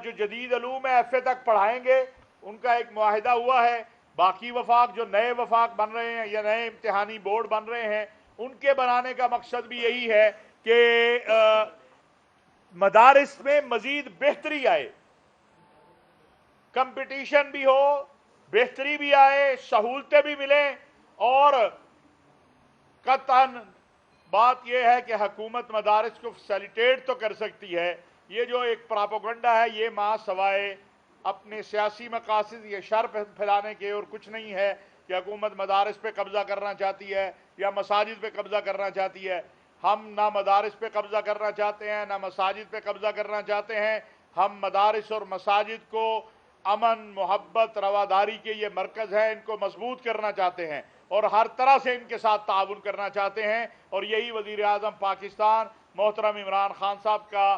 جو جدید علوم ہے ایف اے تک پڑھائیں گے، ان کا ایک معاہدہ ہوا ہے۔ باقی وفاق جو نئے وفاق بن رہے ہیں یا نئے امتحانی بورڈ بن رہے ہیں، ان کے بنانے کا مقصد بھی یہی ہے کہ مدارس میں مزید بہتری آئے، کمپٹیشن بھی ہو، بہتری بھی آئے، سہولتیں بھی ملیں، اور قطعاً بات یہ ہے کہ حکومت مدارس کو فیسیلیٹیٹ تو کر سکتی ہے۔ یہ جو ایک پراپوگنڈا ہے، یہ ماں سوائے اپنے سیاسی مقاصد یا شر پھیلانے کے اور کچھ نہیں ہے کہ حکومت مدارس پہ قبضہ کرنا چاہتی ہے یا مساجد پہ قبضہ کرنا چاہتی ہے۔ ہم نہ مدارس پہ قبضہ کرنا چاہتے ہیں، نہ مساجد پہ قبضہ کرنا چاہتے ہیں۔ ہم مدارس اور مساجد کو امن، محبت، رواداری کے یہ مرکز ہیں، ان کو مضبوط کرنا چاہتے ہیں اور ہر طرح سے ان کے ساتھ تعاون کرنا چاہتے ہیں، اور یہی وزیر اعظم پاکستان محترم عمران خان صاحب کا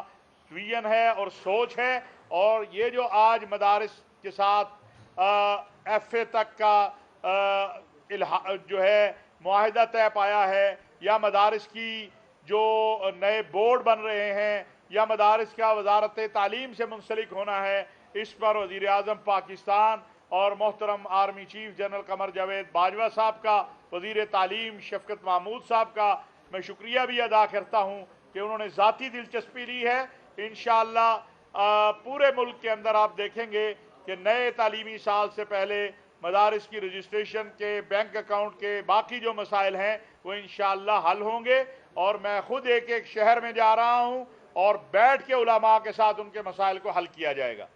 ویژن ہے اور سوچ ہے۔ اور یہ جو آج مدارس کے ساتھ ایف اے تک کا جو ہے معاہدہ طے پایا ہے، یا مدارس کی جو نئے بورڈ بن رہے ہیں، یا مدارس کا وزارت تعلیم سے منسلک ہونا ہے، اس پر وزیر اعظم پاکستان اور محترم army chief general Qamar Javed Bajwa صاحب کا، وزیر تعلیم شفقت محمود صاحب کا میں شکریہ بھی ادا کرتا ہوں کہ انہوں نے ذاتی دلچسپی لی ہے۔ انشاءاللہ پورے ملک کے اندر آپ دیکھیں گے کہ نئے تعلیمی سال سے پہلے مدارس کی رجسٹریشن کے، بینک اکاؤنٹ کے، باقی جو مسائل ہیں وہ انشاءاللہ حل ہوں گے، اور میں خود ایک ایک شہر میں جا رہا ہوں اور بیٹھ کے علماء کے ساتھ ان کے مسائل کو حل کیا جائے گا۔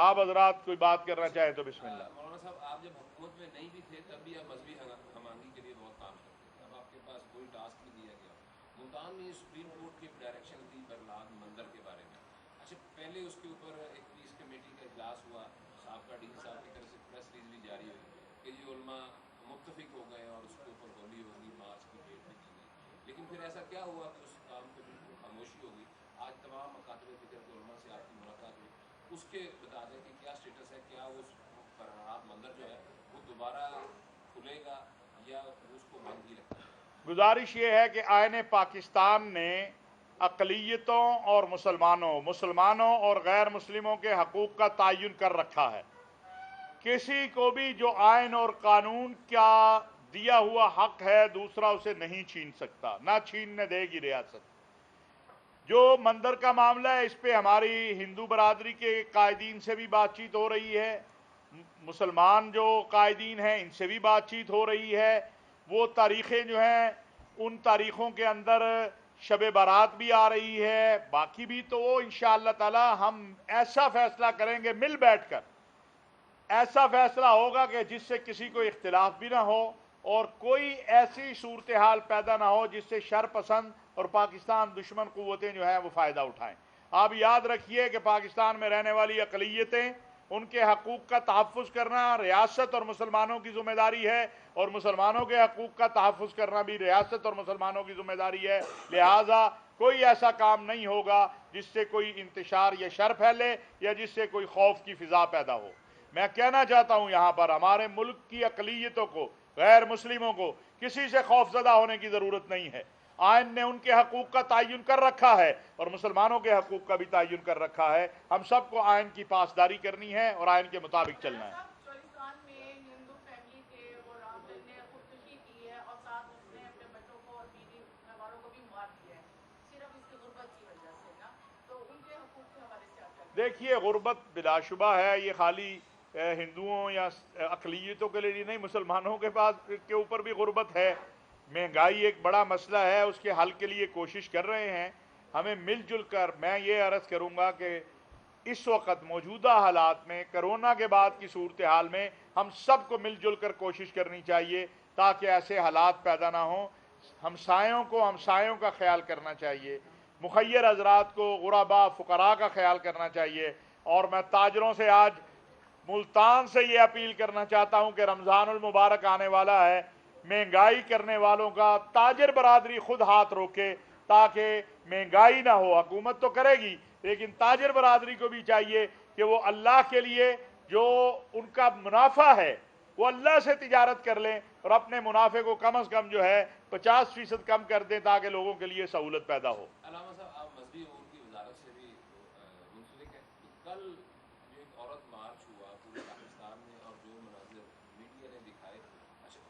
آپ حضرات کوئی بات کرنا چاہیں تو بسم اللہ۔ مولانا صاحب، آپ جب حکومت میں نہیں بھی تھے تب بھی آپ مذہبی ہم آہنگی کے لیے بہت کام کرتے تھے، اب آپ کے پاس کوئی ٹاسک نہیں دیا گیا۔ ملتان میں سپریم کورٹ کی ڈائریکشن تھی برلاد مندر کے بارے میں، اچھا پہلے اس کے اوپر ایک پیس کمیٹی کا اجلاس ہوا، سابقہ ڈین صاحب کی طرف سے پریس ریلیز بھی جاری ہوئی کہ یہ علماء متفق ہو گئے اور اس کے اوپر ہولی ہوگی، مارچ کی ڈیٹ بھی دی گئی، لیکن پھر ایسا کیا ہوا کہ اس کام پہ بالکل خاموشی ہو گئی؟ آج تمام مکاتب فکر کے علماء سے آپ کی ملاقات ہوئی، اس کے بتا دیں کہ کیا سٹیٹس ہے، کیا اس برہنات مندر جو ہے وہ دوبارہ کھلے گا یا اس کو بند ہی رکھا جائے گا؟ گزارش یہ ہے کہ آئین پاکستان نے اقلیتوں اور مسلمانوں اور غیر مسلموں کے حقوق کا تعین کر رکھا ہے۔ کسی کو بھی جو آئین اور قانون کا دیا ہوا حق ہے دوسرا اسے نہیں چھین سکتا، نہ چھیننے دے گی ریاست۔ جو مندر کا معاملہ ہے، اس پہ ہماری ہندو برادری کے قائدین سے بھی بات چیت ہو رہی ہے، مسلمان جو قائدین ہیں ان سے بھی بات چیت ہو رہی ہے۔ وہ تاریخیں جو ہیں ان تاریخوں کے اندر شب برات بھی آ رہی ہے، باقی بھی، تو وہ انشاءاللہ تعالی ہم ایسا فیصلہ کریں گے مل بیٹھ کر، ایسا فیصلہ ہوگا کہ جس سے کسی کو اختلاف بھی نہ ہو اور کوئی ایسی صورتحال پیدا نہ ہو جس سے شر پسند اور پاکستان دشمن قوتیں جو ہیں وہ فائدہ اٹھائیں۔ آپ یاد رکھیے کہ پاکستان میں رہنے والی اقلیتیں، ان کے حقوق کا تحفظ کرنا ریاست اور مسلمانوں کی ذمہ داری ہے، اور مسلمانوں کے حقوق کا تحفظ کرنا بھی ریاست اور مسلمانوں کی ذمہ داری ہے۔ لہٰذا کوئی ایسا کام نہیں ہوگا جس سے کوئی انتشار یا شر پھیلے یا جس سے کوئی خوف کی فضا پیدا ہو۔ میں کہنا چاہتا ہوں یہاں پر ہمارے ملک کی اقلیتوں کو، غیر مسلموں کو کسی سے خوف زدہ ہونے کی ضرورت نہیں ہے۔ آئین نے ان کے حقوق کا تعین کر رکھا ہے اور مسلمانوں کے حقوق کا بھی تعین کر رکھا ہے۔ ہم سب کو آئین کی پاسداری کرنی ہے اور آئین کے مطابق چلنا ہے۔ چولستان میں ہندو فیملی تھے اور رام نے خودکشی کی ہے اور ساتھ اس نے اپنے بچوں کو اور بیوی والوں کو بھی مار دیا ہے، صرف اس کی غربت کی وجہ سے نا، تو ان کے حقوق کے حوالے سے آپ کیا کہیں گے؟ دیکھیے، غربت بلا شبہ ہے، یہ خالی ہندوؤں یا اقلیتوں کے لیے نہیں، مسلمانوں کے پاس کے اوپر بھی غربت ہے۔ مہنگائی ایک بڑا مسئلہ ہے، اس کے حل کے لیے کوشش کر رہے ہیں۔ ہمیں مل جل کر، میں یہ عرض کروں گا کہ اس وقت موجودہ حالات میں، کرونا کے بعد کی صورتحال میں، ہم سب کو مل جل کر کوشش کرنی چاہیے تاکہ ایسے حالات پیدا نہ ہوں۔ ہمسایوں کا خیال کرنا چاہیے، مخیر حضرات کو، غرباء فقراء کا خیال کرنا چاہیے۔ اور میں تاجروں سے آج ملتان سے یہ اپیل کرنا چاہتا ہوں کہ رمضان المبارک آنے والا ہے، مہنگائی کرنے والوں کا تاجر برادری خود ہاتھ روکے تاکہ مہنگائی نہ ہو۔ حکومت تو کرے گی لیکن تاجر برادری کو بھی چاہیے کہ وہ اللہ کے لیے جو ان کا منافع ہے وہ اللہ سے تجارت کر لیں اور اپنے منافع کو کم از کم جو ہے 50% کم کر دیں تاکہ لوگوں کے لیے سہولت پیدا ہو۔ علامہ صاحب، آپ مذہبی امور کی وزارت سے بھی منسلک ہیں، کل